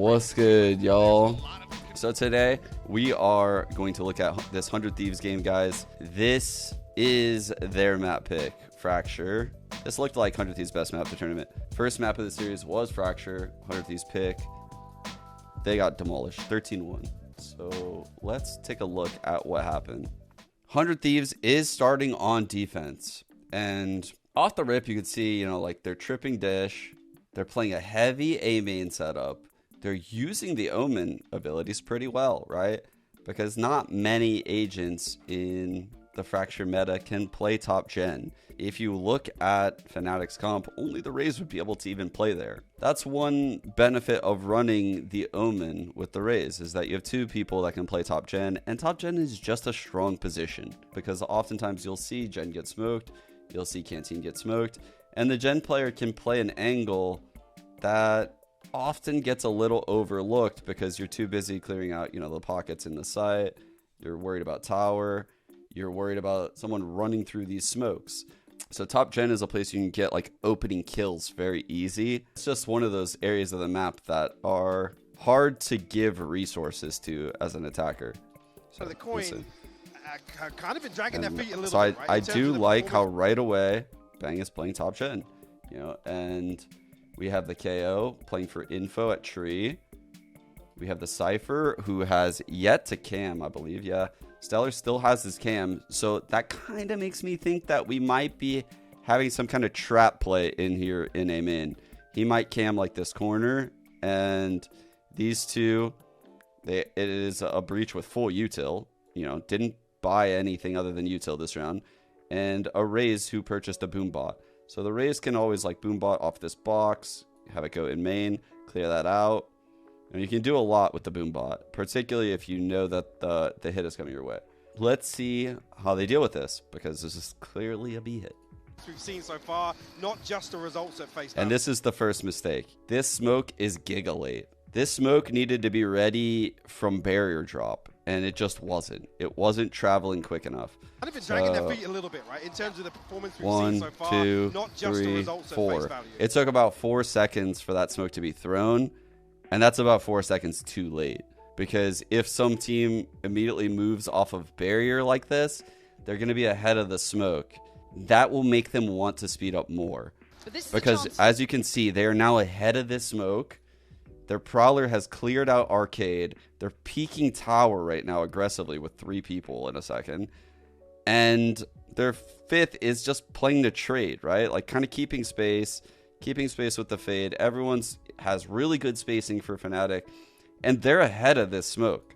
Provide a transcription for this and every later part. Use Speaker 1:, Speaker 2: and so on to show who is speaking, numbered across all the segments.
Speaker 1: What's good, y'all? So today we are going to look at this 100 Thieves game, guys. This is their map pick, Fracture. This looked like 100 Thieves' best map of the tournament. First map of the series was Fracture, 100 Thieves pick. They got demolished, 13-1. So let's take a look at what happened. 100 Thieves is starting on defense. And off the rip, you could see, like they're tripping Dish. They're playing a heavy A main setup. They're using the Omen abilities pretty well, right? Because not many agents in the Fracture meta can play top gen. If you look at Fnatic's comp, only the Raze would be able to even play there. That's one benefit of running the Omen with the Raze, is that you have two people that can play top gen, and top gen is just a strong position because oftentimes you'll see gen get smoked, you'll see Canteen get smoked, and the gen player can play an angle that often gets a little overlooked because you're too busy clearing out, the pockets in the site. You're worried about tower. You're worried about someone running through these smokes. So top gen is a place you can get like opening kills very easy. It's just one of those areas of the map that are hard to give resources to as an attacker.
Speaker 2: So the coin kind of been dragging their feet a little
Speaker 1: bit. So
Speaker 2: right?
Speaker 1: I do like how right away Bang is playing top gen, and we have the KO playing for info at tree. We have the Cypher who has yet to cam, I believe. Yeah, Stellar still has his cam. So that kind of makes me think that we might be having some kind of trap play in here in a min. He might cam like this corner, and these two, it is a breach with full util. Didn't buy anything other than util this round, and a Raze who purchased a boom bot. So the Raze can always like boom bot off this box, have it go in main, clear that out. And you can do a lot with the boom bot, particularly if you know that the hit is coming your way. Let's see how they deal with this, because this is clearly a B hit.
Speaker 2: We've seen so far, not just the results at face.
Speaker 1: And this is the first mistake. This smoke is giga late. This smoke needed to be ready from barrier drop, and it just wasn't. It wasn't traveling quick enough.
Speaker 2: Kind of been dragging their feet a little bit, right? In terms of the performance we've seen so far,
Speaker 1: 1, 2,
Speaker 2: not just
Speaker 1: 3,
Speaker 2: the results
Speaker 1: 4.
Speaker 2: at face value.
Speaker 1: It took about 4 seconds for that smoke to be thrown, and that's about 4 seconds too late. Because if some team immediately moves off of barrier like they're going to be ahead of the smoke. That will make them want to speed up more. Because as you can see, they are now ahead of this smoke. Their Prowler has cleared out Arcade. They're peeking tower right now aggressively with 3 people in a second. And their 5th is just playing the trade, right? Like kind of keeping space with the fade. Everyone's has really good spacing for Fnatic. And they're ahead of this smoke.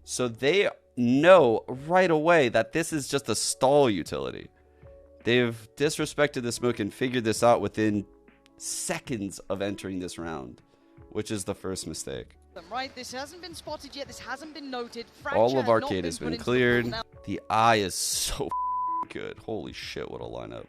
Speaker 1: So they know right away that this is just a stall utility. They've disrespected the smoke and figured this out within seconds of entering this round, which is the first mistake.
Speaker 3: Right, this hasn't been spotted yet. This hasn't been noted.
Speaker 1: All of Arcade has been cleared. The eye is so good. Holy shit, what a lineup.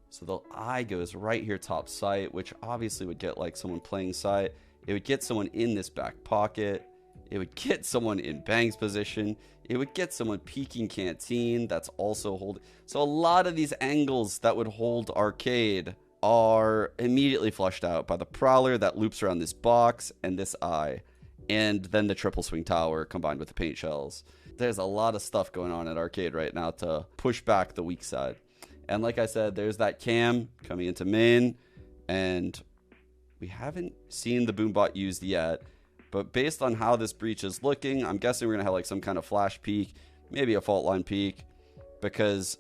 Speaker 1: So the eye goes right here top site, which obviously would get like someone playing site. It would get someone in this back pocket. It would get someone in Bang's position. It would get someone peeking Canteen that's also holding. So a lot of these angles that would hold Arcade are immediately flushed out by the Prowler that loops around this box and this eye. And then the triple swing tower combined with the paint shells. There's a lot of stuff going on at Arcade right now to push back the weak side. And like I said, there's that cam coming into main. And we haven't seen the boombot used yet. But based on how this breach is looking, I'm guessing we're going to have like some kind of flash peak, maybe a fault line peak, because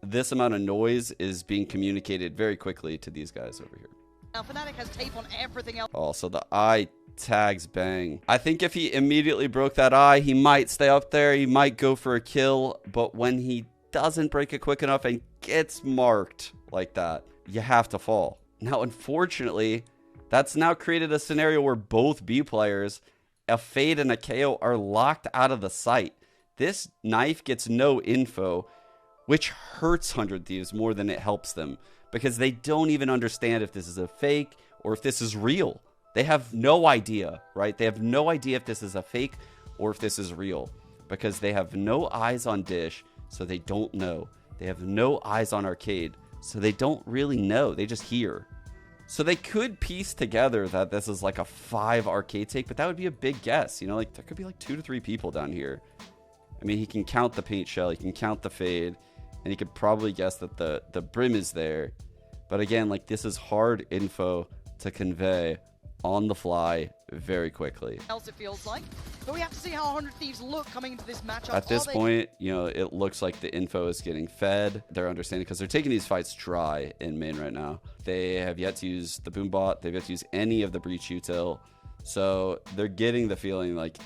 Speaker 1: this amount of noise is being communicated very quickly to these guys over here.
Speaker 3: Now Fnatic has tape on everything else.
Speaker 1: Oh, so the eye tags Bang. I think if he immediately broke that eye, he might stay up there. He might go for a kill. But when he doesn't break it quick enough and gets marked like that, you have to fall. Now, unfortunately, that's now created a scenario where both B players, a Fade and a KO, are locked out of the site. This knife gets no info, which hurts 100 Thieves more than it helps them, because they don't even understand if this is a fake or if this is real. They have no idea, right? They have no idea if this is a fake or if this is real, because they have no eyes on Dish, so they don't know. They have no eyes on Arcade, so they don't really know. They just hear. So they could piece together that this is like a 5 arcade take, but that would be a big guess. You know, like there could be like 2 to 3 people down here. I mean, he can count the paint shell, he can count the fade, and he could probably guess that the brim is there. But again, like this is hard info to convey on the fly very quickly.
Speaker 3: Else it feels like, but we have to see how 100 Thieves look coming into this matchup.
Speaker 1: At this point, you know, it looks like the info is getting fed. They're understanding because they're taking these fights dry in main right now. They have yet to use the boom bot. They've yet to use any of the breach util. So they're getting the feeling like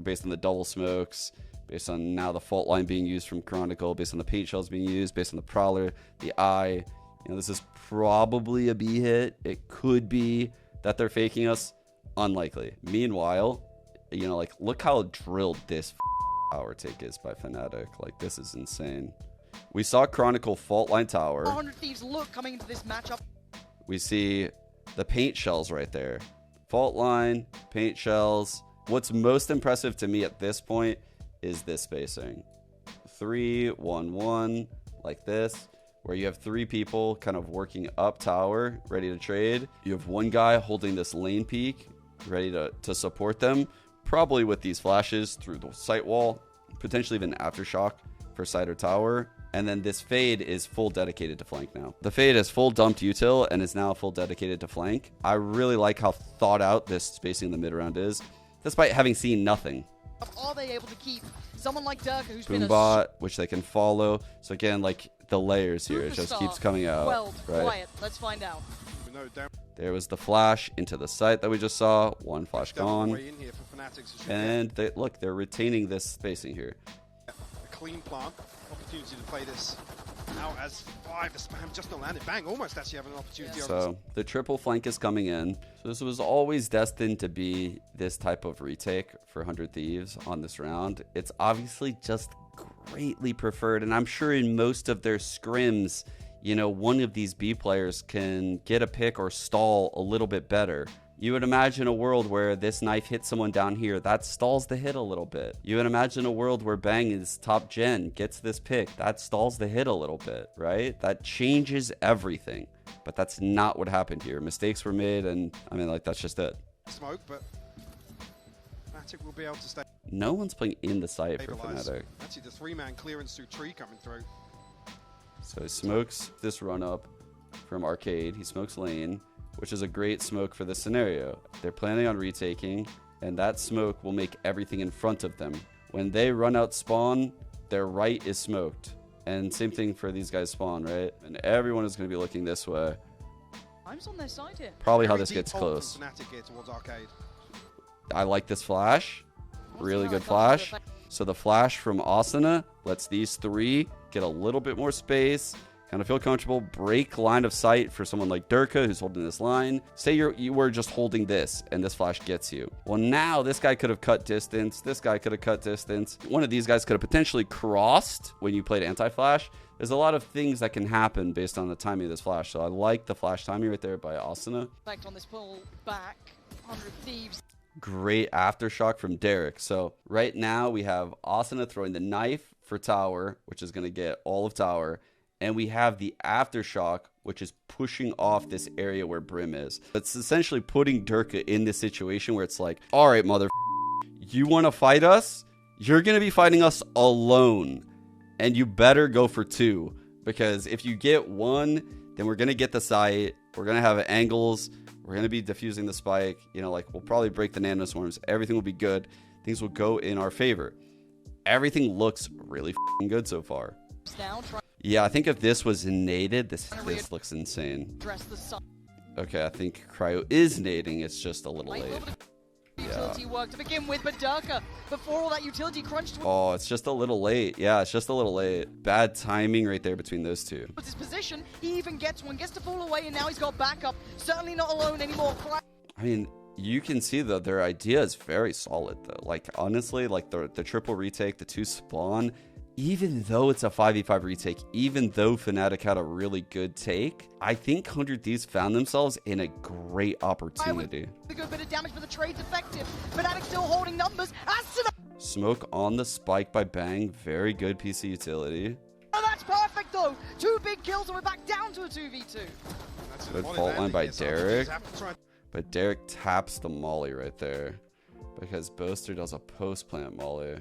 Speaker 1: based on the double smokes, based on now the fault line being used from Chronicle, based on the paint shells being used, based on the prowler, the eye, you know, this is probably a B hit. It could be that they're faking us. Unlikely. Meanwhile, you know, like look how drilled this power take is by Fnatic. Like this is insane. We saw Chronicle fault line tower.
Speaker 3: 100 Thieves look coming into this matchup.
Speaker 1: We see the paint shells right there. Fault line, paint shells. What's most impressive to me at this point is this spacing. 3-1-1 like this, where you have 3 people kind of working up tower, ready to trade. You have one guy holding this lane peak, ready to support them, probably with these flashes through the site wall, potentially even aftershock for side or tower. And then this fade is full dedicated to flank now. The fade is full dumped util and is now full dedicated to flank. I really like how thought out this spacing in the mid round is, despite having seen nothing.
Speaker 3: Are they able to keep someone like Durka, who's
Speaker 1: Boom
Speaker 3: been
Speaker 1: bot, which they can follow? So again, like the layers here, it just keeps coming out.
Speaker 3: Well,
Speaker 1: right?
Speaker 3: quiet. Let's find out.
Speaker 1: There was the flash into the site that we just saw. One flash gone. And they, look, they're retaining this spacing here.
Speaker 2: A clean plant. Opportunity to play this out as 5. The spam just not landed. Bang, almost actually having an opportunity.
Speaker 1: Yeah. So the triple flank is coming in. So this was always destined to be this type of retake for 100 Thieves on this round. It's obviously just greatly preferred. And I'm sure in most of their scrims, you know, one of these B players can get a pick or stall a little bit better. You would imagine a world where this knife hits someone down here, that stalls the hit a little bit. You would imagine a world where Bang is top gen, gets this pick, that stalls the hit a little bit, right? That changes everything. But that's not what happened here. Mistakes were made, and I mean, like, that's just it.
Speaker 2: Smoke, but Fnatic will be able to stay.
Speaker 1: No one's playing in the site for Fnatic.
Speaker 2: Actually, the 3-man clearance through tree coming through.
Speaker 1: So he smokes this run up from Arcade. He smokes lane, which is a great smoke for this scenario. They're planning on retaking, and that smoke will make everything in front of them. When they run out spawn, their right is smoked. And same thing for these guys spawn, right? And everyone is going to be looking this way.
Speaker 3: I'm on their side here.
Speaker 1: Probably how this gets close.
Speaker 2: Fnatic here towards Arcade.
Speaker 1: I like this flash. Really good flash. So the flash from Asuna lets these 3 get a little bit more space, kind of feel comfortable, break line of sight for someone like Durka who's holding this line. Say you were just holding this and this flash gets you. Well, now this guy could have cut distance. This guy could have cut distance. One of these guys could have potentially crossed when you played anti-flash. There's a lot of things that can happen based on the timing of this flash. So I like the flash timing right there by Asuna.
Speaker 3: Effect on this pull back, 100 Thieves.
Speaker 1: Great aftershock from Derek. So right now we have Asuna throwing the knife for tower, which is going to get all of tower. And we have the aftershock, which is pushing off this area where Brim is. It's essentially putting Durka in this situation where it's like, all right, mother, you want to fight us? You're going to be fighting us alone. And you better go for 2. Because if you get 1, then we're going to get the site. We're going to have angles. We're going to be diffusing the spike. You know, like, we'll probably break the nanoswarms. Everything will be good. Things will go in our favor. Everything looks really good so far. Yeah, I think if this was naded, this looks insane. Okay, I think Cryo is nading. It's just a little late.
Speaker 3: Utility work to begin with, but Durka, before all that utility crunched.
Speaker 1: Oh, it's just a little late. Yeah, it's just a little late. Bad timing right there between those 2.
Speaker 3: With his position, he even gets one, gets to fall away, and now he's got backup. Certainly not alone anymore.
Speaker 1: I mean, you can see that their idea is very solid, though. Like, honestly, like the triple retake, the 2 spawn, even though it's a 5v5 retake, even though Fnatic had a really good take, I think 100 Thieves found themselves in a great opportunity.
Speaker 3: A good bit of damage, but the trade's effective. Fnatic still holding numbers.
Speaker 1: Smoke on the spike by Bang. Very good piece of utility.
Speaker 3: Oh, that's perfect, though. 2 big kills, and we're back down to a 2v2.
Speaker 1: Good fault line by Derek. But Derek taps the molly right there because Boaster does a post plant molly.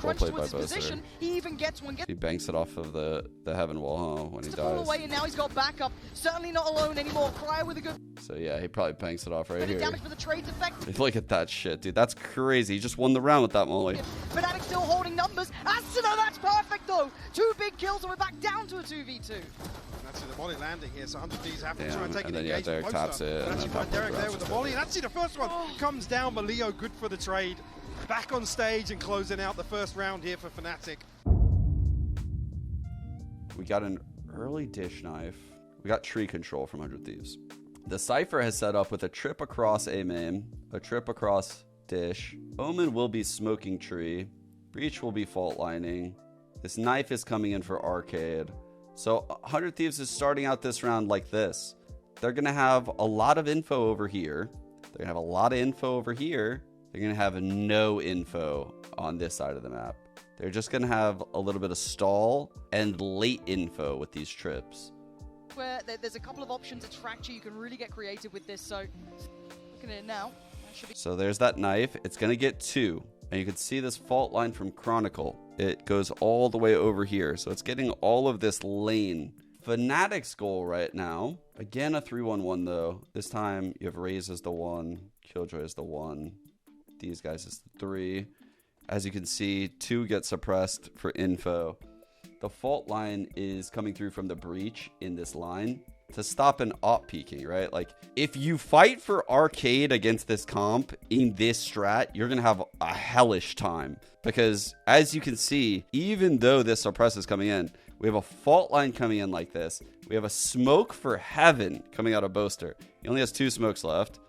Speaker 1: Well played by Boaster.
Speaker 3: He even gets one.
Speaker 1: He banks it off of the heaven wall, huh, when he
Speaker 3: Fall
Speaker 1: dies.
Speaker 3: away, and now he's got backup. Certainly not alone anymore. Cryer with a good.
Speaker 1: So yeah, he probably banks it off right here.
Speaker 3: Damage for the trades effect.
Speaker 1: Look at that shit, dude. That's crazy. He just won the round with that molly.
Speaker 3: Fnatic still holding numbers. Asuna, that's perfect though. 2 big kills, and we're back down to a 2v2.
Speaker 2: That's the volley landing here, so 100 Thieves have to
Speaker 1: Damn,
Speaker 2: try and take
Speaker 1: and
Speaker 2: an
Speaker 1: then, yeah,
Speaker 2: engagement
Speaker 1: Derek taps it,
Speaker 2: But
Speaker 1: and
Speaker 2: actually
Speaker 1: then
Speaker 2: find Derek there with the volley. And
Speaker 1: it.
Speaker 2: that's the first one comes down, but Leo good for the trade. Back on stage and closing out the first round here for Fnatic.
Speaker 1: We got an early dish knife. We got tree control from 100 Thieves. The Cypher has set up with a trip across A main, a trip across dish. Omen will be smoking tree. Breach will be fault lining. This knife is coming in for arcade. So 100 Thieves is starting out this round like this. They're going to have a lot of info over here. They're going to have a lot of info over here. They're going to have no info on this side of the map. They're just going to have a little bit of stall and late info with these trips.
Speaker 3: Where there's a couple of options. It's Fracture. You can really get creative with this. So looking at it now.
Speaker 1: So there's that knife. It's going to get 2. And you can see this fault line from Chronicle. It goes all the way over here. So it's getting all of this lane. Fnatic's goal right now. Again, a 3-1-1 though. This time you have Raze as the 1. Killjoy as the 1. These guys is the 3. As you can see, 2 get suppressed for info. The fault line is coming through from the breach in this line to stop an op peeking, right? Like, if you fight for arcade against this comp in this strat, you're going to have a hellish time. Because, as you can see, even though this suppress is coming in, we have a fault line coming in like this. We have a smoke for heaven coming out of Boaster. He only has 2 smokes left.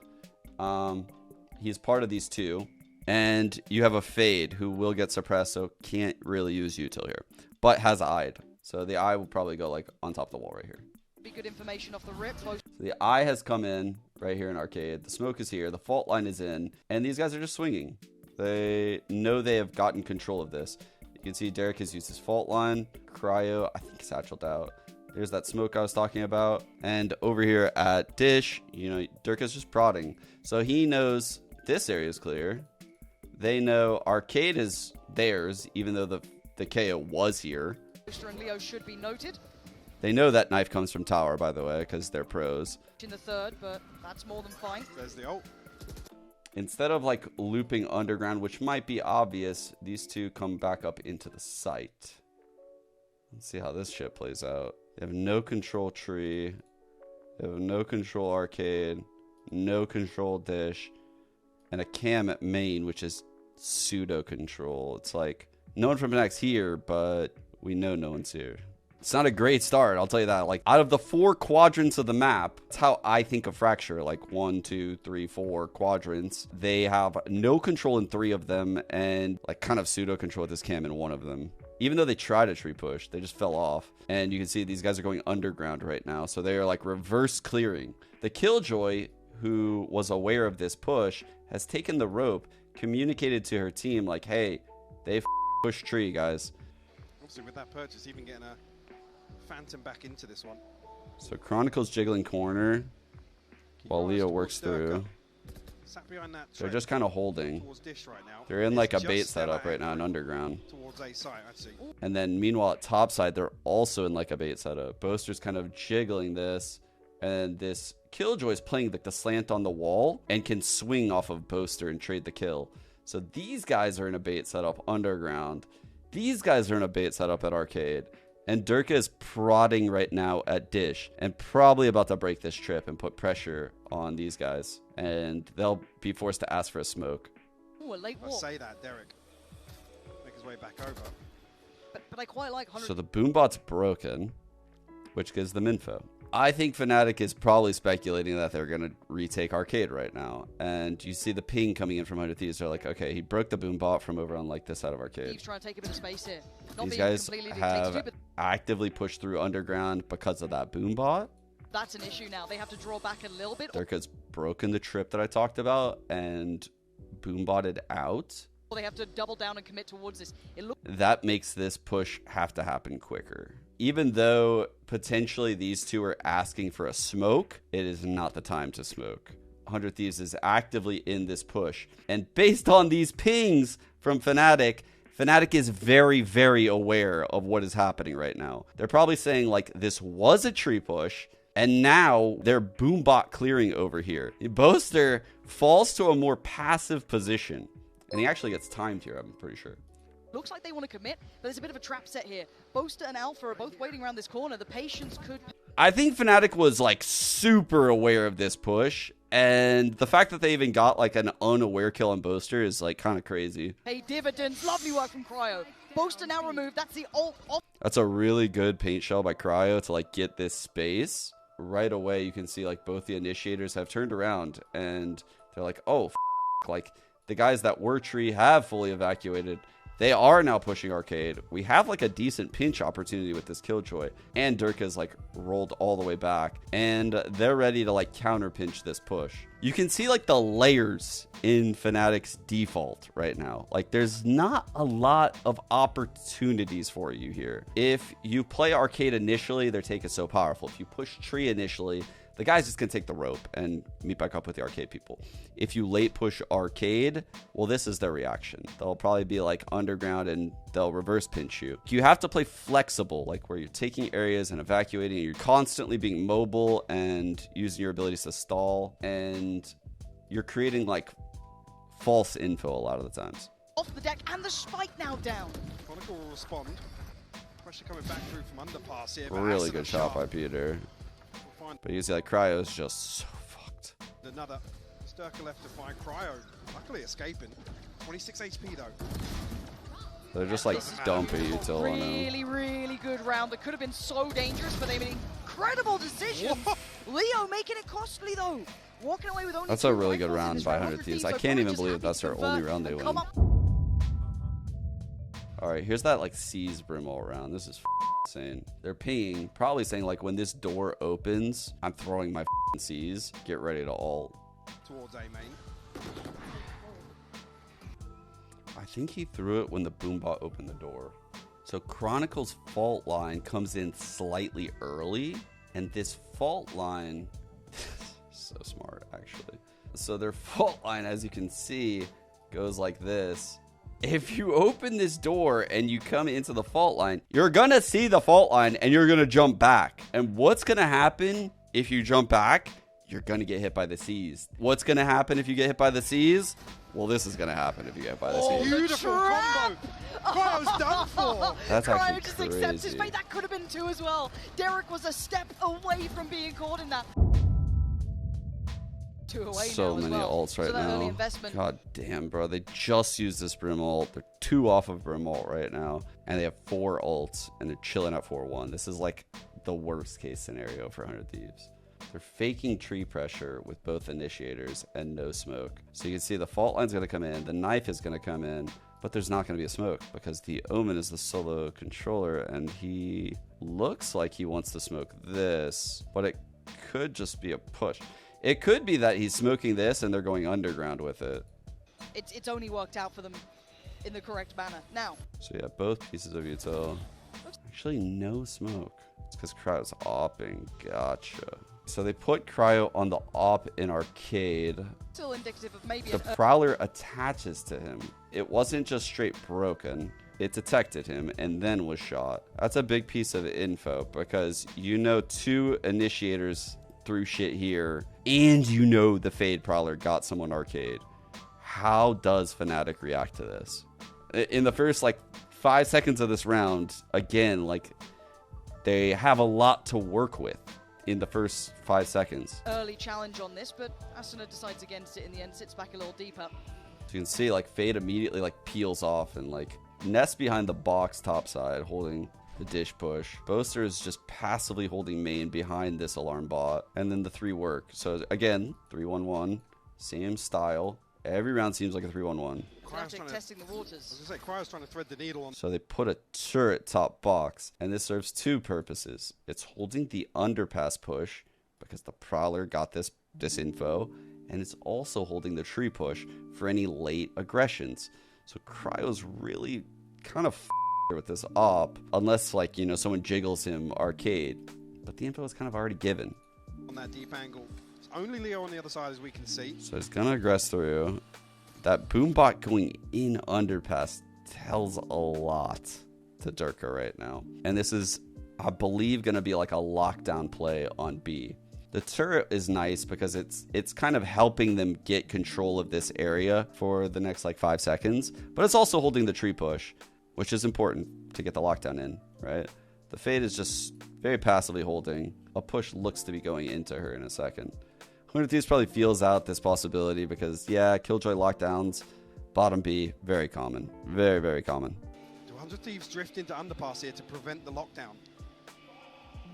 Speaker 1: He's part of these 2. And you have a Fade who will get suppressed, so can't really use util here. But has eyed. So the eye will probably go like on top of the wall right here.
Speaker 3: Be good information off the rip. So
Speaker 1: the eye has come in right here in arcade. The smoke is here. The fault line is in. And these guys are just swinging. They know they have gotten control of this. You can see Derek has used his fault line. Cryo, I think, satcheled out. There's that smoke I was talking about. And over here at Dish, you know, Dirk is just prodding. So he knows this area is clear. They know arcade is theirs, even though the KO was here.
Speaker 3: Booster and Leo should be noted.
Speaker 1: They know that knife comes from tower, by the way, because they're pros.
Speaker 3: In the third, but that's more than fine.
Speaker 2: There's the ult.
Speaker 1: Instead of like looping underground, which might be obvious, these 2 come back up into the site. Let's see how this shit plays out. They have no control tree. They have no control arcade. No control dish. And a cam at main, which is pseudo control. It's like no one from Fnatic's here, but we know no one's here. It's not a great start, I'll tell you that. Like, out of the 4 quadrants of the map, that's how I think of Fracture. Like 1, 2, 3, 4 quadrants. They have no control in 3 of them, and like kind of pseudo control with this cam in 1 of them. Even though they tried a tree push, they just fell off. And you can see these guys are going underground right now, so they are like reverse clearing. The Killjoy, who was aware of this push, has taken the rope, communicated to her team like, hey, they push tree, guys.
Speaker 2: Obviously with that purchase, even getting a Phantom back into this one.
Speaker 1: So Chronicle's jiggling corner while Leo works through.
Speaker 2: Sat behind that
Speaker 1: They're just kind of holding.
Speaker 2: Dish right now.
Speaker 1: They're in like a bait setup right now in underground.
Speaker 2: Towards A site, I see.
Speaker 1: And then meanwhile at top side, they're also in like a bait setup. Boaster's kind of jiggling this. And this Killjoy is playing like the slant on the wall and can swing off of Boaster and trade the kill. So these guys are in a bait setup underground. These guys are in a bait setup at arcade. And Durka is prodding right now at Dish and probably about to break this trip and put pressure on these guys. And they'll be forced to ask for a smoke.
Speaker 3: Ooh, a late walk.
Speaker 2: I say that, Derek. Make his way back over.
Speaker 3: But I quite like 100.
Speaker 1: So the boombot's broken, which gives them info. I think Fnatic is probably speculating that they're going to retake arcade right now. And you see the ping coming in from 100 Thieves. They're like, okay, he broke the boombot from over on like this side of arcade.
Speaker 3: Thieves trying to take a bit of space here.
Speaker 1: These guys have actively pushed through underground because of that boombot.
Speaker 3: That's an issue now. They have to draw back a little bit.
Speaker 1: Durka's broken the trip that I talked about and boombotted out.
Speaker 3: They have to double down and commit towards this.
Speaker 1: That makes this push have to happen quicker. even though potentially these two are asking for a smoke, it is not the time to smoke. 100 Thieves is actively in this push. And based on these pings from Fnatic, Fnatic is very, very aware of what is happening right now. They're probably saying, like, this was a tree push, and now they're boombot clearing over here. Boaster falls to a more passive position, and he actually gets timed here, I'm pretty sure.
Speaker 3: Looks like they want to commit, but there's a bit of a trap set here. Boaster and Alpha are both waiting around this corner. The patience could...
Speaker 1: I think Fnatic was, like, super aware of this push, and the fact that they even got, like, an unaware kill on Boaster is, like, kind of crazy.
Speaker 3: Hey, dividends. Lovely work from Cryo. Boaster now removed. That's the ult off.
Speaker 1: That's a really good paint shell by Cryo to, like, get this space. Right away, you can see, like, both the initiators have turned around, and they're like, oh, like, the guys that were tree have fully evacuated. They are now pushing arcade. We have, like, a decent pinch opportunity with this Killjoy. And Durka's, like, rolled all the way back. And they're ready to, like, counter pinch this push. You can see, like, the layers in Fnatic's default right now. Like, there's not a lot of opportunities for you here. If you play arcade initially, their take is so powerful. If you push tree initially, the guy's just going to take the rope and meet back up with the arcade people. If you late push arcade, well, this is their reaction. They'll probably be like underground and they'll reverse pinch you. You have to play flexible, like where you're taking areas and evacuating. You're constantly being mobile and using your abilities to stall. And you're creating like false info a lot of the times.
Speaker 3: Off the deck and the spike now down.
Speaker 2: Chronicle will respond. Pressure coming back through from underpass here.
Speaker 1: Really good shot by Peter. But you see, like, Cryo is just so fucked.
Speaker 2: Another Sturker left to find Cryo. Luckily escaping. 26 HP though.
Speaker 1: They're just like dumping util on him.
Speaker 3: Really, really good round that could have been so dangerous, but they made incredible decisions. Leo making it costly though. Walking away with only
Speaker 1: That's a really good round by 100 Thieves. I can't even believe that's their only round they win. Alright, here's that like C's Brimall round. This is insane. They're pinging, probably saying like when this door opens, I'm throwing my C's. Get ready to ult.
Speaker 2: Towards A main.
Speaker 1: I think he threw it when the boombot opened the door. So Chronicle's fault line comes in slightly early, and this fault line, so smart actually. So their fault line, as you can see, goes like this. If you open this door and you come into the fault line, you're going to see the fault line and you're going to jump back. And what's going to happen if you jump back? You're going to get hit by the C's. What's going to happen if you get hit by the C's? Well, this is going to happen if you get hit by the C's.
Speaker 2: Beautiful combo. Cryo's done for.
Speaker 1: That's
Speaker 3: Cryo
Speaker 1: actually
Speaker 3: just
Speaker 1: crazy.
Speaker 3: accepts his fate. That could have been two as well. Derek was a step away from being caught in that.
Speaker 1: So many ults right now. God damn, bro. They just used this Brim ult. They're 2 off of Brim ult right now. And they have 4 ults. And they're chilling at 4-1. This is like the worst case scenario for 100 Thieves. They're faking tree pressure with both initiators and no smoke. So you can see the fault line's going to come in. The knife is going to come in. But there's not going to be a smoke because the Omen is the solo controller. And he looks like he wants to smoke this. But it could just be a push. It could be that he's smoking this and they're going underground with it.
Speaker 3: It's only worked out for them in the correct manner. Now.
Speaker 1: So yeah, both pieces of util. Actually, no smoke. It's because Cryo's opping. Gotcha. So they put Cryo on the op in arcade.
Speaker 3: Still indicative of maybe
Speaker 1: the Prowler attaches to him. It wasn't just straight broken. It detected him and then was shot. That's a big piece of info because you know 2 initiators through shit here, and you know the Fade Prowler got someone arcade. How does Fnatic react to this? In the first like 5 seconds of this round, again, like they have a lot to work with in the first 5 seconds.
Speaker 3: Early challenge on this, but Asuna decides against it in the end, sits back a little deeper.
Speaker 1: So you can see like Fade immediately like peels off and like nests behind the box top side holding the dish push. Boaster is just passively holding main behind this alarm bot. And then the 3 work. So again, 3-1-1. Same style. Every round seems like a 3-1-1.
Speaker 3: Testing the waters.
Speaker 2: I was going to say, Cryo's trying to thread the needle on.
Speaker 1: So they put a turret top box. And this serves 2 purposes. It's holding the underpass push because the Prowler got this info. And it's also holding the tree push for any late aggressions. So Cryo's really kind of with this op unless, like, you know, someone jiggles him arcade. But the info is kind of already given.
Speaker 2: On that deep angle. It's only Leo on the other side, as we can see.
Speaker 1: So he's going to aggress through. That boombot going in underpass tells a lot to Durka right now. And this is, I believe, going to be like a lockdown play on B. The turret is nice because it's kind of helping them get control of this area for the next like 5 seconds. But it's also holding the tree push, which is important to get the lockdown in, right? The Fade is just very passively holding. A push looks to be going into her in a second. 100 Thieves probably feels out this possibility because, yeah, Killjoy lockdowns, bottom B, very common. Very, very common.
Speaker 2: 100 Thieves drift into underpass here to prevent the lockdown.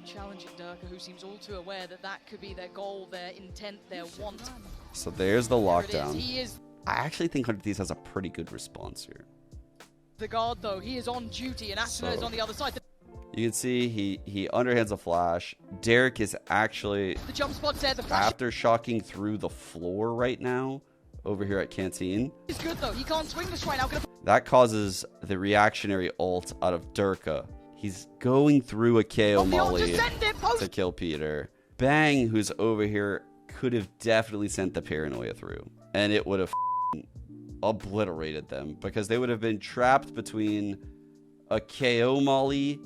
Speaker 3: Challenging Durka, who seems all too aware that that could be their goal, their intent, their want.
Speaker 1: So there's the lockdown.
Speaker 3: He is
Speaker 1: I actually think 100 Thieves has a pretty good response here.
Speaker 3: the guard, though. He is on duty, and Asuna is on the other side.
Speaker 1: You can see he underhands a flash. Derek is actually
Speaker 3: The jump spot's there, the flash
Speaker 1: aftershocking through the floor right now over here at Canteen.
Speaker 3: is good, though. He can't swing this right now.
Speaker 1: That causes the reactionary ult out of Durka. He's going through a KO molly to kill Peter. Bang, who's over here, could have definitely sent the paranoia through. And it would have obliterated them because they would have been trapped between a KO molly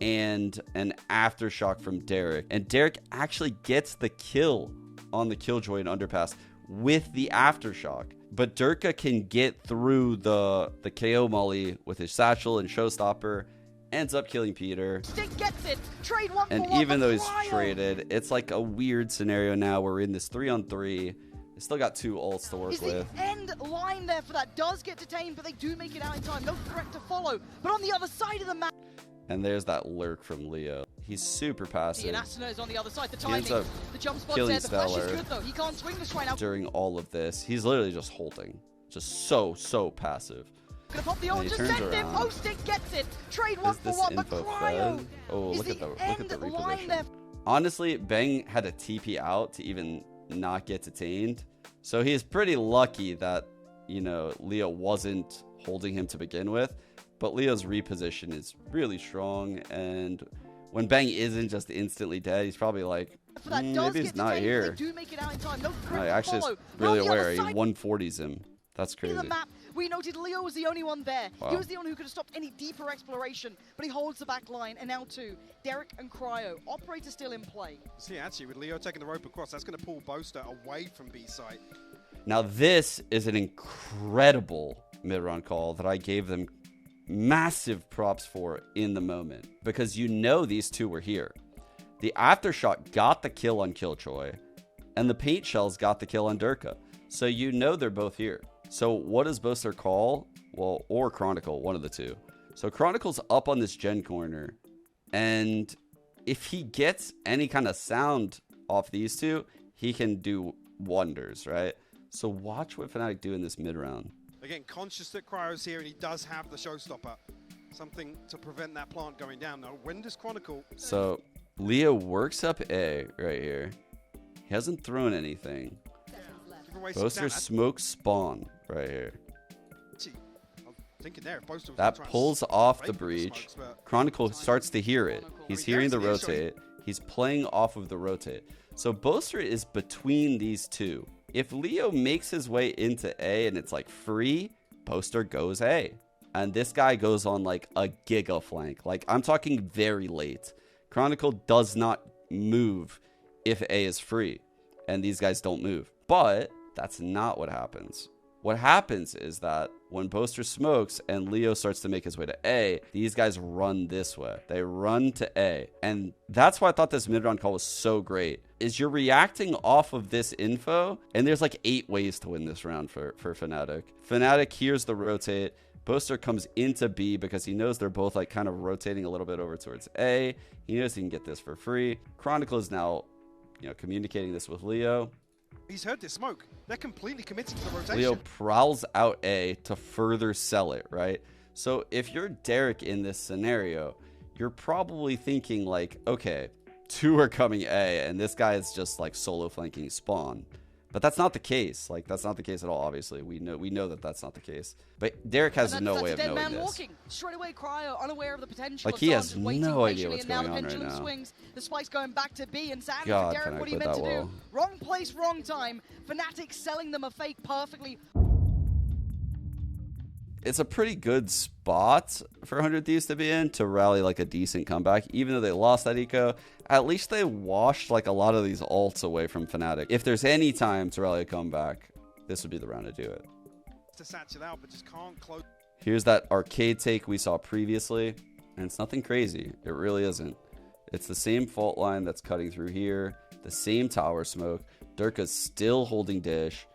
Speaker 1: and an aftershock from Derek. And Derek actually gets the kill on the Killjoy and underpass with the aftershock. But Durka can get through the KO molly with his satchel and showstopper. Ends up killing Peter.
Speaker 3: Stick gets it. Trade one
Speaker 1: And
Speaker 3: for one,
Speaker 1: even though he's
Speaker 3: Cryo.
Speaker 1: traded, it's like a weird scenario now. We're in this 3-on-3. They still got 2 ults to work
Speaker 3: Is
Speaker 1: with.
Speaker 3: the end line there for that? Does get detained, but they do make it out in time. No threat to follow. But on the other side of the map,
Speaker 1: And there's that lurk from Leo. He's super passive.
Speaker 3: and Asuna is on the other side. The
Speaker 1: He ends
Speaker 3: timing,
Speaker 1: up
Speaker 3: the jump spot's
Speaker 1: killing
Speaker 3: there. The flash is
Speaker 1: Stellar.
Speaker 3: good, though. He can't swing this right now.
Speaker 1: During all of this, he's literally just holding. Just so passive.
Speaker 3: Gonna pop the ult,
Speaker 1: he
Speaker 3: just
Speaker 1: turns
Speaker 3: send it.
Speaker 1: around.
Speaker 3: Post it, gets it. Trade one
Speaker 1: Is
Speaker 3: for
Speaker 1: this
Speaker 3: one, but
Speaker 1: info
Speaker 3: Cryo
Speaker 1: fed? Oh,
Speaker 3: is
Speaker 1: look at the
Speaker 3: end line
Speaker 1: reposition.
Speaker 3: there.
Speaker 1: Honestly, Bang had a TP out to even not get detained. So he is pretty lucky that, you know, Leo wasn't holding him to begin with. But Leo's reposition is really strong. And when Bang isn't just instantly dead, he's probably like,
Speaker 3: For that does
Speaker 1: maybe
Speaker 3: get
Speaker 1: he's not
Speaker 3: detained,
Speaker 1: here.
Speaker 3: They do make it out in time. No threat
Speaker 1: I
Speaker 3: to
Speaker 1: actually
Speaker 3: follow.
Speaker 1: is
Speaker 3: But on
Speaker 1: really
Speaker 3: the other
Speaker 1: aware. He
Speaker 3: side
Speaker 1: 140s him. That's
Speaker 3: of
Speaker 1: crazy.
Speaker 3: the map, we noted Leo was the only one there. He
Speaker 1: Wow.
Speaker 3: was the only who could have stopped any deeper exploration, but he holds the back line. And now too, Derek and Cryo. Operator still in play.
Speaker 2: See, actually, with Leo taking the rope across, that's going to pull Boaster away from B site.
Speaker 1: Now, this is an incredible mid-round call that I gave them massive props for in the moment because you know these two were here. The aftershock got the kill on Killjoy, and the paint shells got the kill on Durka. So you know they're both here. So what does Boaster call? Well, or Chronicle, one of the two. So Chronicle's up on this gen corner, and if he gets any kind of sound off these two, he can do wonders, right? So watch what Fnatic do in this mid-round.
Speaker 2: Again, conscious that Cryo's here and he does have the showstopper. Something to prevent that plant going down. Now, when does Chronicle...
Speaker 1: So Leo works up A right here. He hasn't thrown anything.
Speaker 2: give away some
Speaker 1: Boaster
Speaker 2: damage?
Speaker 1: smokes spawn right here.
Speaker 2: Actually, I'm thinking there, if Boaster was
Speaker 1: That
Speaker 2: trying to
Speaker 1: pulls off the
Speaker 2: break
Speaker 1: breach.
Speaker 2: smokes, but
Speaker 1: Chronicle starts to hear it. He's hearing the
Speaker 2: Derek's near,
Speaker 1: rotate. He's playing off of the rotate. So Boaster is between these two. If Leo makes his way into A and it's like free, Boaster goes A. And this guy goes on like a giga flank. Like I'm talking very late. Chronicle does not move if A is free. And these guys don't move. But that's not what happens. What happens is that when Boaster smokes and Leo starts to make his way to A, these guys run this way. They run to A. And that's why I thought this mid-round call was so great, is you're reacting off of this info, and there's like 8 ways to win this round for Fnatic. Fnatic hears the rotate. Boaster comes into B because he knows they're both like kind of rotating a little bit over towards A. He knows he can get this for free. Chronicle is now, communicating this with Leo.
Speaker 2: he's heard this smoke. They're completely committed to the rotation.
Speaker 1: Leo prowls out A to further sell it, right? So if you're Derek in this scenario, you're probably thinking like, okay, 2 are coming A, and this guy is just like solo flanking spawn. But that's not the case. Like, that's not the case at all, obviously. We know that that's not the case. But Derek has no way of knowing
Speaker 3: man
Speaker 1: this.
Speaker 3: Walking. Straight away, Cryo, unaware of the potential.
Speaker 1: Like, he has no idea what's going on right now.
Speaker 3: Swings. The spike's going back to B, and sadly
Speaker 1: God,
Speaker 3: for Derek, what he meant to do. Wrong place, wrong time. Fnatic selling them a fake perfectly.
Speaker 1: It's a pretty good spot for 100 Thieves to be in to rally like a decent comeback. Even though they lost that eco, at least they washed like a lot of these ults away from Fnatic. If there's any time to rally a comeback, this would be the round to do it.
Speaker 2: To satch it out, but just can't close.
Speaker 1: Here's that arcade take we saw previously, and it's nothing crazy. It really isn't. It's the same fault line that's cutting through here, the same tower smoke. Durka's still holding dish,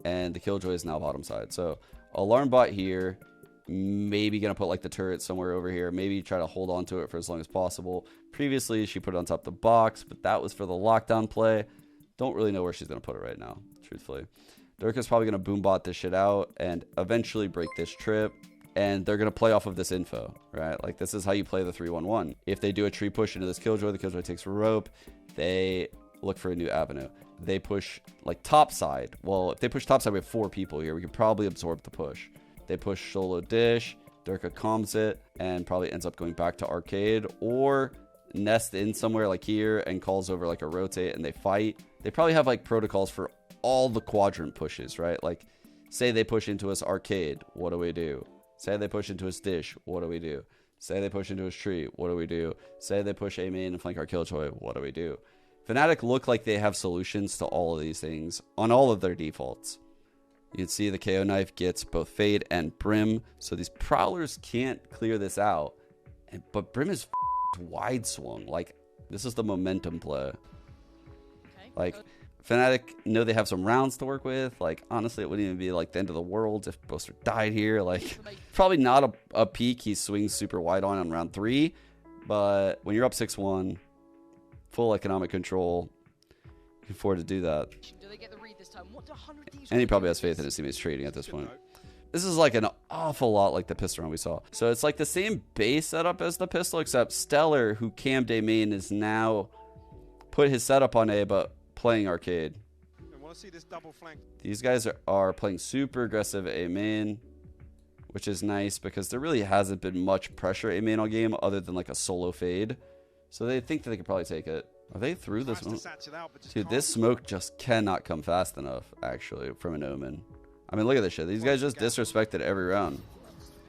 Speaker 1: and the Killjoy is now bottom side. So alarm bot here, maybe gonna put like the turret somewhere over here, maybe try to hold on to it for as long as possible. Previously she put it on top of the box, but that was for the lockdown play. Don't really know where she's gonna put it right now, truthfully. Durka's probably gonna boom bot this shit out and eventually break this trip, and they're gonna play off of this info, right? Like, this is how you play the 3-1-1. If they do a tree push into this Killjoy, the Killjoy takes a rope, they look for a new avenue. They push like top side. Well, if they push top side, we have 4 people here. We could probably absorb the push. They push solo dish, Durka calms it, and probably ends up going back to arcade, or nest in somewhere like here and calls over like a rotate and they fight. They probably have like protocols for all the quadrant pushes, right? Like, say they push into us arcade, what do we do? Say they push into us dish, what do we do? Say they push into us tree, what do we do? Say they push A main and flank our Killjoy, what do we do? Fnatic look like they have solutions to all of these things on all of their defaults. You can see the KO knife gets both Fade and Brim, so these Prowlers can't clear this out. But Brim is wide swung. Like, this is the momentum play.
Speaker 3: Okay.
Speaker 1: Like, Fnatic know they have some rounds to work with. Like, honestly, it wouldn't even be like the end of the world if Boaster died here. Like, probably not a peak he swings super wide on round 3. But when you're up 6-1, full economic control, you can afford to do that.
Speaker 3: Do they get the read this time? What do 100 Thieves
Speaker 1: And he probably has faith in his teammates trading at this point. This is like an awful lot like the pistol round we saw. So it's like the same base setup as the pistol, except Stellar, who cammed A main, is now put his setup on A, but playing arcade.
Speaker 2: I want to see this double flank.
Speaker 1: These guys are playing super aggressive A main, which is nice because there really hasn't been much pressure A main all game other than like a solo fade. So they think that they could probably take it. Are they through this smoke? Dude, this smoke just cannot come fast enough, actually, from an Omen. I mean, look at this shit. These guys just disrespected every round.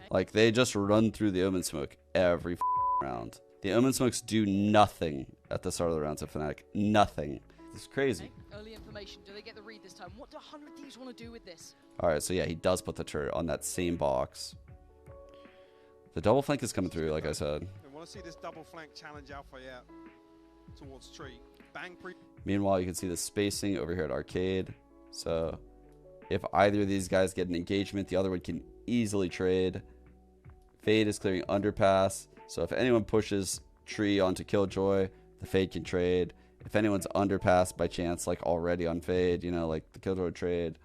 Speaker 1: Like, they just run through the Omen smoke every round. The Omen smokes do nothing at the start of the rounds of Fnatic. Nothing. It's crazy.
Speaker 3: Early information. Do they get the read this time? What do 100 Thieves want to do with this?
Speaker 1: All right, so yeah, he does put the turret on that same box. The double flank is coming through, like I said.
Speaker 2: I want to see this double flank challenge Alpha out towards tree. Bang pre.
Speaker 1: Meanwhile, you can see the spacing over here at arcade. So if either of these guys get an engagement, the other one can easily trade. Fade is clearing underpass. So if anyone pushes tree onto Killjoy, the Fade can trade. If anyone's underpass by chance, like already on Fade, you know, like the Killjoy trade.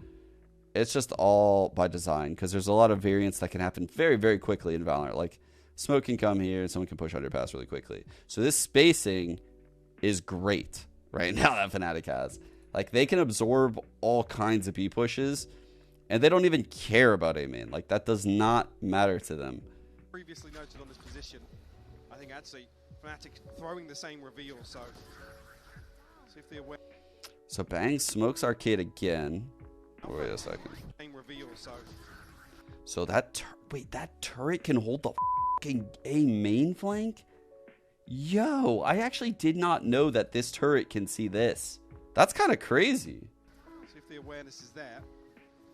Speaker 1: It's just all by design because there's a lot of variance that can happen very, very quickly in Valorant. Like, smoke can come here and someone can push underpass really quickly. So this spacing is great right now that Fnatic has. Like, they can absorb all kinds of B pushes, and they don't even care about A main. Like, that does not matter to them.
Speaker 2: Previously noted on this position, I think actually Fnatic throwing the same reveal. So see if they're aware.
Speaker 1: So Bang smokes arcade again. Oh, wait a second.
Speaker 2: Same reveal.
Speaker 1: So that that turret can hold the fucking A main flank. Yo, I actually did not know that this turret can see this. That's kind of crazy.
Speaker 2: See if the awareness is there.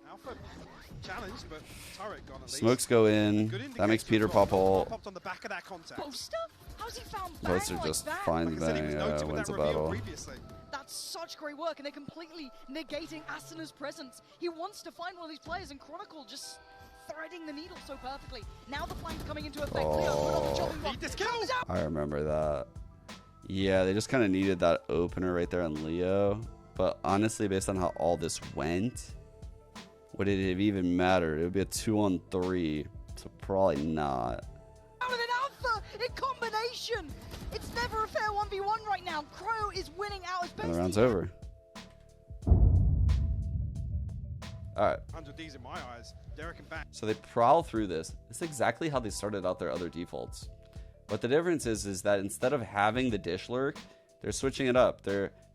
Speaker 2: Alpha challenge, but turret gone at least.
Speaker 1: Smokes go in. That makes Peter pop ult.
Speaker 2: Popped on the back of that contact.
Speaker 3: Boaster? How's he found Bang
Speaker 1: Boaster
Speaker 3: like
Speaker 1: just
Speaker 3: that?
Speaker 1: finds
Speaker 2: Like I said, he was
Speaker 1: Bang,
Speaker 2: noted with
Speaker 1: wins
Speaker 2: that
Speaker 1: the
Speaker 2: reveal
Speaker 1: battle.
Speaker 2: previously.
Speaker 3: That's such great work, and they're completely negating Astana's presence. He wants to find one of these players, and Chronicle just threading the needle so perfectly. Now the flank's coming into effect. Leo, put on the jumping block.
Speaker 2: Need this kill.
Speaker 3: Comes out.
Speaker 1: I remember that. Yeah, they just kind of needed that opener right there on Leo. But honestly, based on how all this went, would it have even mattered? It would be a 2-on-3, so probably not.
Speaker 3: With an Alpha in combination. It's never a fair 1v1 right now. Crow is winning out his best.
Speaker 1: And the round's over. All right.
Speaker 2: 100Ds in my eyes. Derek and back.
Speaker 1: So they prowl through this. It's exactly how they started out their other defaults. But the difference is that instead of having the dish lurk, they're switching it up.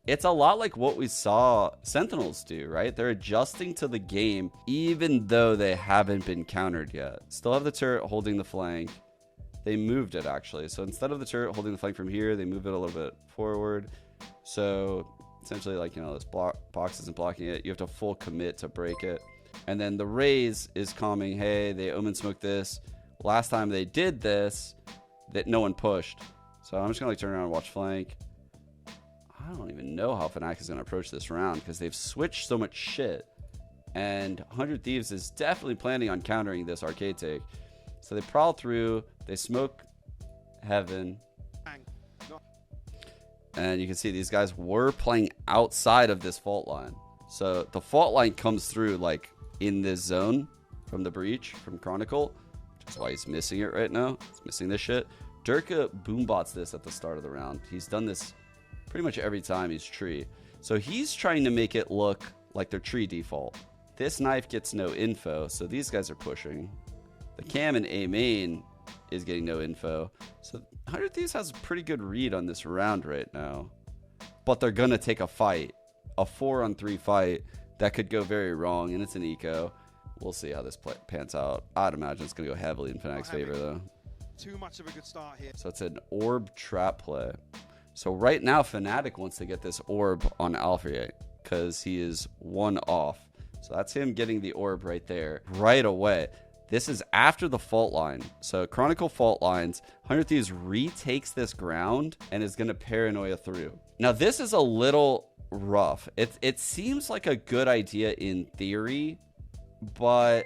Speaker 1: It's a lot like what we saw Sentinels do, right? They're adjusting to the game even though they haven't been countered yet. Still have the turret holding the flank. They moved it, actually. So instead of the turret holding the flank from here, they move it a little bit forward. So essentially, like, you know, this box isn't blocking it. You have to full commit to break it. And then the raise is calming. Hey, they omen smoke this. Last time they did this, that no one pushed. So I'm just going to like turn around and watch flank. I don't even know how Fnatic is going to approach this round because they've switched so much shit. And 100 Thieves is definitely planning on countering this arcade take. So they prowl through, they smoke heaven. And you can see these guys were playing outside of this fault line. So the fault line comes through like in this zone from the breach from Chronicle, which is why he's missing it right now. He's missing this shit. Durka boombots this at the start of the round. He's done this pretty much every time he's tree. So he's trying to make it look like their tree default. This knife gets no info, so these guys are pushing. The cam in A main is getting no info. So 100 Thieves has a pretty good read on this round right now. But they're going to take a fight. A 4-on-3 fight that could go very wrong, and it's an eco. We'll see how this pans out. I'd imagine it's going to go heavily in Fnatic's favor, though.
Speaker 2: Too much of a good start here.
Speaker 1: So it's an orb trap play. So right now, Fnatic wants to get this orb on Alfrier because he is 1 off. So that's him getting the orb right there, right away. This is after the fault line. So Chronicle fault lines, 100 Thieves retakes this ground and is going to paranoia through. Now, this is a little rough. It seems like a good idea in theory, but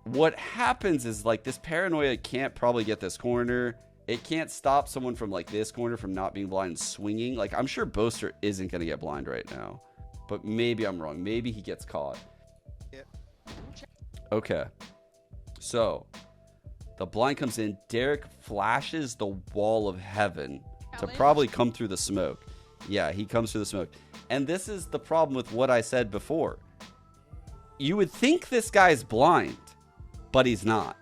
Speaker 1: what happens is like this paranoia can't probably get this corner. It can't stop someone from like this corner from not being blind and swinging. Like, I'm sure Boaster isn't going to get blind right now, but maybe I'm wrong. Maybe he gets caught. Okay. So the blind comes in. Derek flashes the wall of heaven to probably come through the smoke. Yeah, he comes through the smoke. And this is the problem with what I said before. You would think this guy's blind, but he's not.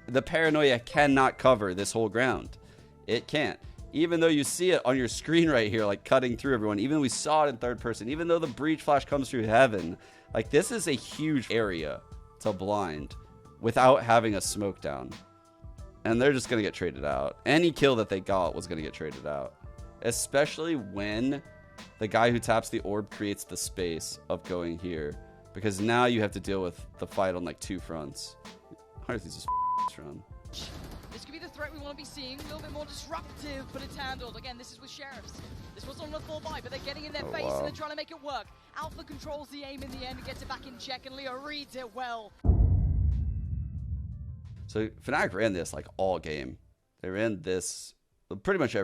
Speaker 1: The paranoia cannot cover this whole ground. It can't. Even though you see it on your screen right here, like cutting through everyone, even though we saw it in third person, even though the breach flash comes through heaven, like this is a huge area to blind without having a smoke down. And they're just going to get traded out. Any kill that they got was going to get traded out. Especially when the guy who taps the orb creates the space of going here. Because now you have to deal with the fight on like 2 fronts. 100 Thieves is run.
Speaker 3: This could be the threat we want to be seeing. A little bit more disruptive, but it's handled. Again, this is with Sheriffs. This was on the full buy, but they're getting in their face and they're trying to make it work. Alpha controls the aim in the end and gets it back in check, and Leo reads it well.
Speaker 1: So Fnatic ran this like all game. They ran this pretty much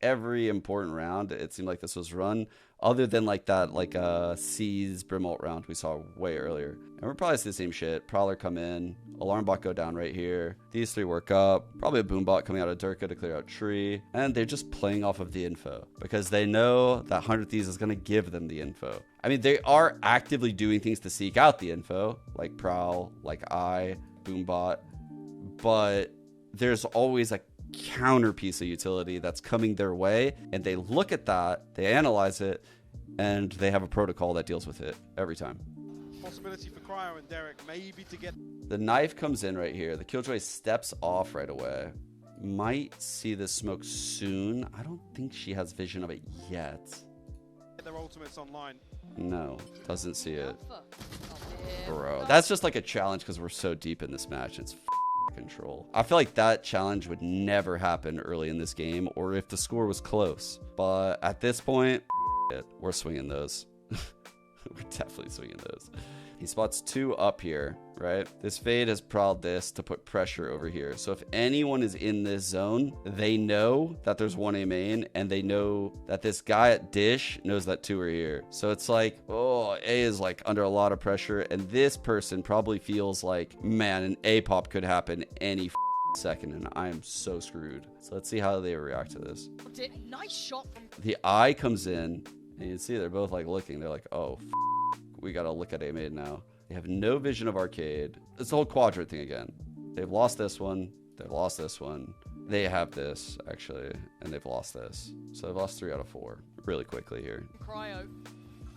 Speaker 1: every important round. It seemed like this was run, other than like that C's Brimalt round we saw way earlier. And we're probably seeing the same shit. Prowler come in, alarm bot go down right here. These 3 work up. Probably a boom bot coming out of Durka to clear out tree. And they're just playing off of the info because they know that 100 Thieves is going to give them the info. I mean, they are actively doing things to seek out the info, like Prowl, like boom bot. But there's always a counter piece of utility that's coming their way, and they look at that, they analyze it, and they have a protocol that deals with it every time.
Speaker 2: Possibility for Cryo and Derek maybe to get...
Speaker 1: The knife comes in right here. The Killjoy steps off right away. Might see this smoke soon. I don't think she has vision of it yet.
Speaker 2: Their ultimates online.
Speaker 1: No, doesn't see it. Bro, that's just like a challenge because we're so deep in this match. It's control. I feel like that challenge would never happen early in this game or if the score was close. But at this point, we're swinging those. We're definitely swinging those. He spots 2 up here, right? This Fade has prowled this to put pressure over here. So if anyone is in this zone, they know that there's 1A main, and they know that this guy at Dish knows that 2 are here. So it's like, oh, A is like under a lot of pressure, and this person probably feels like, man, an A pop could happen any second, and I am so screwed. So let's see how they react to this.
Speaker 3: Nice shot from...
Speaker 1: The eye comes in, and you can see they're both like looking. They're like, oh, we got to look at A main now. They have no vision of arcade. It's the whole quadrant thing again. They've lost this one. They've lost this one. They have this, actually, and they've lost this. So they've lost 3 out of 4 really quickly here.
Speaker 3: Cryo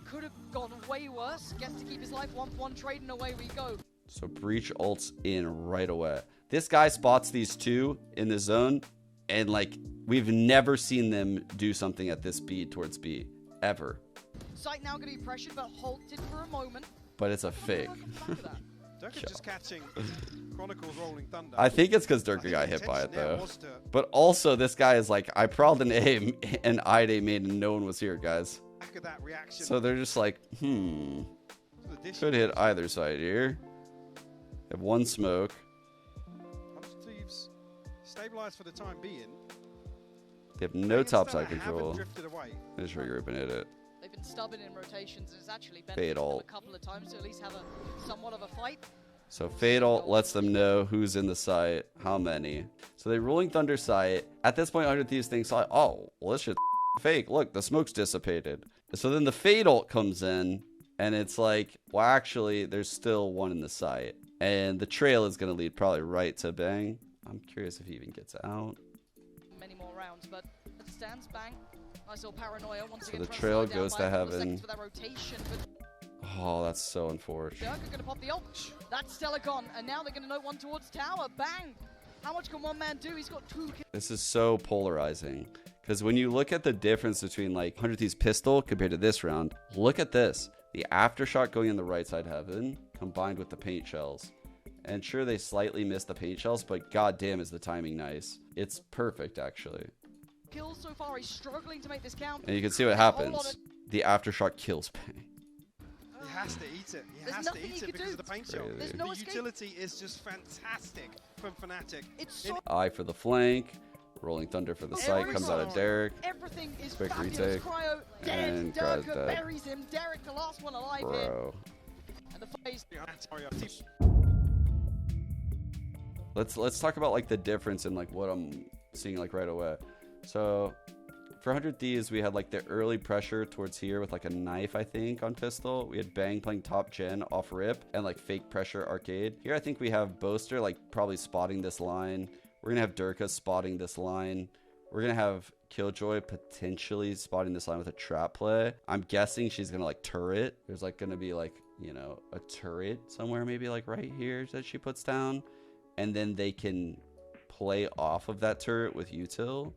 Speaker 3: could have gone way worse. Gets to keep his life 1-for-1 trade, and away we go.
Speaker 1: So Breach ults in right away. This guy spots these 2 in the zone, and like we've never seen them do something at this speed towards B, ever.
Speaker 3: Sight now going to be pressured, but halted for a moment.
Speaker 1: But it's a fake.
Speaker 2: Durka just catching Chronicle's Rolling Thunder.
Speaker 1: I think it's because Durka got hit by it, though. But also, this guy is like, I prowled an A and I'd A main and no one was here, guys.
Speaker 2: Back of that reaction.
Speaker 1: So they're just like, could hit either side here. They have 1 smoke.
Speaker 2: Thieves stabilized for the time being.
Speaker 1: They have no topside control. They just regroup and hit it.
Speaker 3: They've been stubborn in rotations, and it's actually
Speaker 1: Fade
Speaker 3: benefited them
Speaker 1: ult.
Speaker 3: a couple of times to at least have somewhat of a fight.
Speaker 1: So Fade ult lets them know who's in the site, how many. So they Rolling Thunder site. At this point, 100 Thieves thinks, like, oh, well, this shit's fake. Look, the smoke's dissipated. So then the Fade ult comes in, and it's like, well, actually, there's still 1 in the site. And the trail is going to lead probably right to Bang. I'm curious if he even gets out.
Speaker 3: Many more rounds, but as it stands, Bang. Nice little paranoia. Once
Speaker 1: So
Speaker 3: again,
Speaker 1: the
Speaker 3: trying
Speaker 1: trail
Speaker 3: slow it down
Speaker 1: goes
Speaker 3: by
Speaker 1: to
Speaker 3: a couple of
Speaker 1: heaven.
Speaker 3: seconds for that rotation, but
Speaker 1: Oh, that's so unfortunate.
Speaker 3: Durka going to pop the ult. That's Stella gone, and now they're going to note 1 towards tower. Bang! How much can one man do? He's got 2 kills.
Speaker 1: This is so polarizing. Because when you look at the difference between like 100 Thieves pistol compared to this round, look at this. The aftershock going in the right side heaven combined with the paint shells. And sure, they slightly missed the paint shells, but goddamn is the timing nice. It's perfect, actually.
Speaker 3: Kills so far, he's struggling to make this count.
Speaker 1: And you can see what happens. The aftershock kills Bang.
Speaker 2: He has to eat it. He
Speaker 3: There's
Speaker 2: has to
Speaker 3: nothing
Speaker 2: eat
Speaker 3: he
Speaker 2: it
Speaker 3: could
Speaker 2: because
Speaker 3: do.
Speaker 2: of the paint shell.
Speaker 1: Crazy.
Speaker 3: There's no
Speaker 2: The
Speaker 3: escape.
Speaker 2: utility is just fantastic from Fnatic.
Speaker 3: It's so
Speaker 1: Eye for the flank. Rolling Thunder for the site. Comes out of Derek.
Speaker 3: everything is
Speaker 1: Quick
Speaker 3: fabulous.
Speaker 1: retake.
Speaker 3: Cryo dead.
Speaker 1: And Guy's
Speaker 3: Durka
Speaker 1: dead.
Speaker 3: buries him. Derek, the last one alive here.
Speaker 1: Bro.
Speaker 3: And the phase.
Speaker 1: Let's talk about like the difference in like what I'm seeing like right away. So for 100 Thieves, we had like the early pressure towards here with like a knife, I think, on pistol. We had Bang playing top gen off rip and like fake pressure arcade. Here I think we have Boaster like probably spotting this line. We're gonna have Durka spotting this line. We're gonna have Killjoy potentially spotting this line with a trap play. I'm guessing she's gonna like turret. There's like gonna be like, you know, a turret somewhere maybe like right here that she puts down. And then they can play off of that turret with util.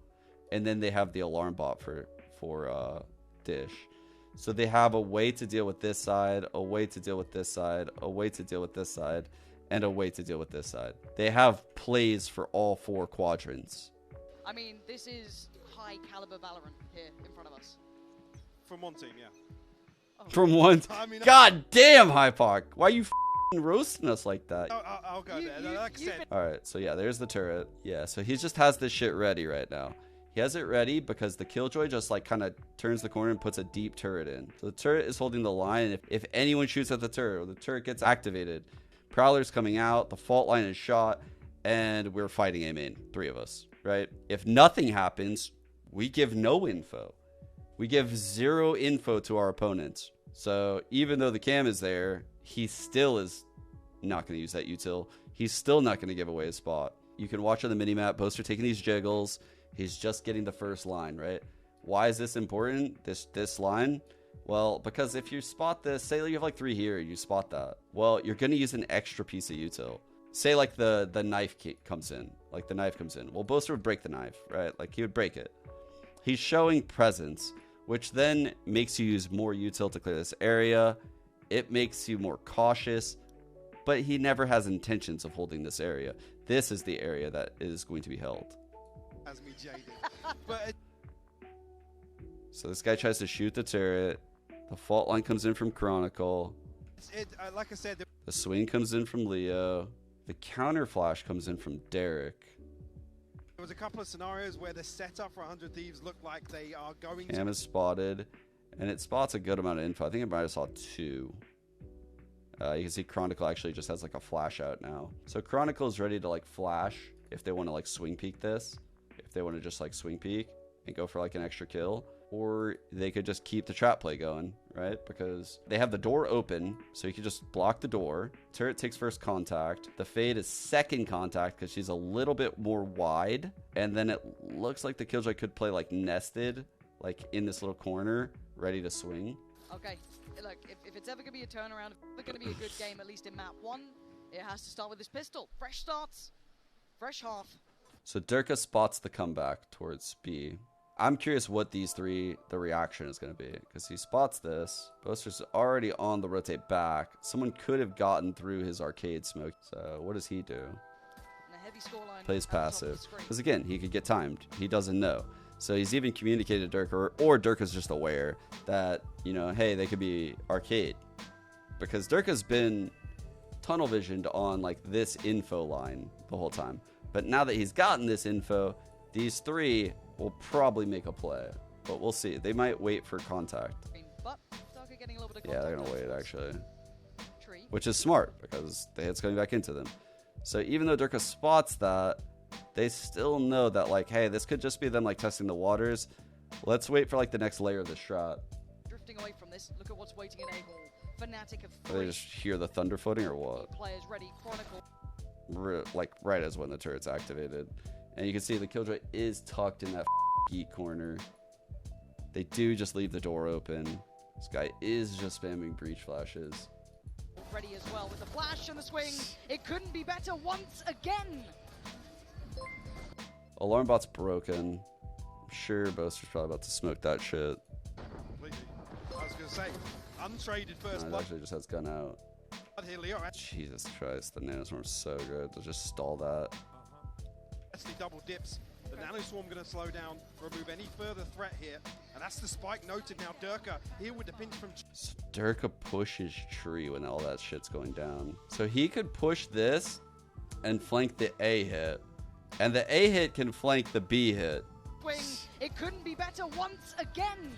Speaker 1: And then they have the alarm bot for Dish. So they have a way to deal with this side, a way to deal with this side, a way to deal with this side, and a way to deal with this side. They have plays for all 4 quadrants.
Speaker 3: I mean, this is high caliber Valorant here in front of us.
Speaker 2: From one team, yeah.
Speaker 1: From one.
Speaker 2: I mean,
Speaker 1: God damn, Hypoc. Why are you roasting us like that?
Speaker 2: I'll go there. Like I said,
Speaker 1: All right, so yeah, there's the turret. Yeah, so he just has this shit ready right now. He has it ready because the Killjoy just like kind of turns the corner and puts a deep turret in. So the turret is holding the line, and if anyone shoots at the turret gets activated. Prowler's coming out, the fault line is shot, and we're fighting A main, 3 of us, right? If nothing happens, we give no info. We give 0 info to our opponents. So even though the cam is there, he still is not going to use that util. He's still not going to give away his spot. You can watch on the minimap, Boaster taking these jiggles. He's just getting the first line, right? Why is this important, this line? Well, because if you spot this, say you have like 3 here, you spot that. Well, you're going to use an extra piece of util. Say like the knife comes in. Like the knife comes in. Well, Boaster would break the knife, right? Like he would break it. He's showing presence, which then makes you use more util to clear this area. It makes you more cautious, but he never has intentions of holding this area. This is the area that is going to be held.
Speaker 2: as me jaded. But
Speaker 1: So this guy tries to shoot the turret. The fault line comes in from Chronicle.
Speaker 2: like I said,
Speaker 1: The swing comes in from Leo. The counter flash comes in from Derek.
Speaker 2: there was a couple of scenarios where the setup for 100 Thieves looked like they are going
Speaker 1: Cam
Speaker 2: to...
Speaker 1: is spotted, and it spots a good amount of info. I think it might have saw 2. You can see Chronicle actually just has like a flash out now. So Chronicle is ready to like flash if they want to like swing peek this. If they want to just like swing peek and go for like an extra kill. or they could just keep the trap play going, right? Because they have the door open, so you can just block the door. Turret takes first contact. The Fade is second contact because she's a little bit more wide. And then it looks like the Killjoy could play like nested, like in this little corner, ready to swing.
Speaker 3: Okay, look, if it's ever going to be a turnaround, if it's going to be a good game, at least in map 1, it has to start with this pistol. Fresh starts, fresh half.
Speaker 1: So Durka spots the comeback towards B. I'm curious what these three, the reaction is going to be, because he spots this. Boaster's already on the rotate back. Someone could have gotten through his arcade smoke. So what does he do? Plays passive. Because again, he could get timed. He doesn't know. So he's even communicated to Durka, or Durka's just aware that, you know, hey, they could be arcade. Because Durka's been tunnel visioned on like this info line the whole time. But now that he's gotten this info, these three will probably make a play. But we'll see. They might wait for contact. Yeah, they're going to wait, actually. Which is smart, because the hit's coming back into them. So even though Durka spots that, they still know that, like, hey, this could just be them, like, testing the waters. Let's wait for, like, the next layer of the shot.
Speaker 3: Drifting away from this, look at what's waiting in A-hole. Fnatic of 3.
Speaker 1: They just hear the thunder footing or what?
Speaker 3: Players ready, Chronicle.
Speaker 1: Like, right as when the turret's activated. And you can see the Killjoy is tucked in that geek corner. They do just leave the door open. This guy is just spamming breach flashes.
Speaker 3: Ready as well with the flash and the swing. It couldn't be better once again.
Speaker 1: Alarm bot's broken. I'm sure Boaster's probably about to smoke that shit.
Speaker 2: Completely. I was going to say, untraded first
Speaker 1: It
Speaker 2: blood.
Speaker 1: actually just has gun out.
Speaker 2: Here, Leo.
Speaker 1: Jesus Christ, the Nanoswarm's so good to just stall that.
Speaker 2: Actually double dips. The Nanoswarm going to slow down, remove any further threat here. And that's the spike noted now. Durka here with the pinch from...
Speaker 1: So Durka pushes tree when all that shit's going down. So he could push this and flank the A hit. And the A hit can flank the B hit.
Speaker 3: Swing. It couldn't be better once again.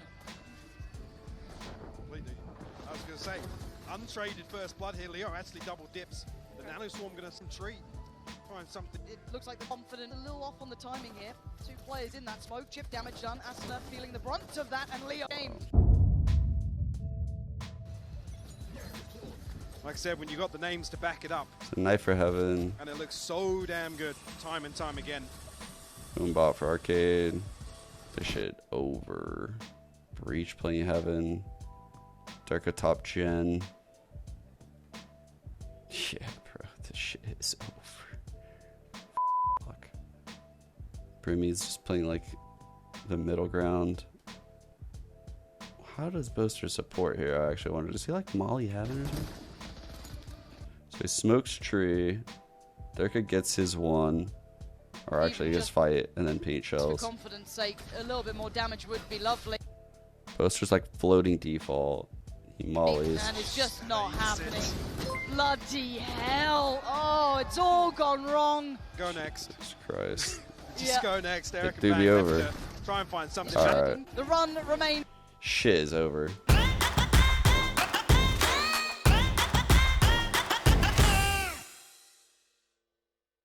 Speaker 2: Completely. I was going to say, untraded first blood here. Leo actually double dips. The Nanoswarm going to some tree. Find something.
Speaker 3: It looks like the confident, a little off on the timing here. 2 players in that smoke. Chip damage done. Asuna feeling the brunt of that, and Leo game.
Speaker 2: Like I said, when you got the names to back it up.
Speaker 1: It's a knife for heaven.
Speaker 2: And it looks so damn good, time and time again.
Speaker 1: Boombot for arcade. This shit over. Breach playing heaven. Durka top gen. Yeah, bro, this shit is over. Fuck. Brimy's just playing like the middle ground. How does Boaster support here? I actually wondered. Does he like Molly heaven or something? So he smokes tree. Durka gets his one. Or actually just fight and then paint shells.
Speaker 3: For confidence sake, a little bit more damage would be lovely.
Speaker 1: Boaster's like floating default. He mollies.
Speaker 3: And it's just not happening. Bloody hell. Oh, it's all gone wrong.
Speaker 2: Go next.
Speaker 1: Jesus Christ.
Speaker 2: Just go next. Eric
Speaker 1: do be over.
Speaker 2: Try and find something.
Speaker 1: All right.
Speaker 3: The run remains.
Speaker 1: Shit is over.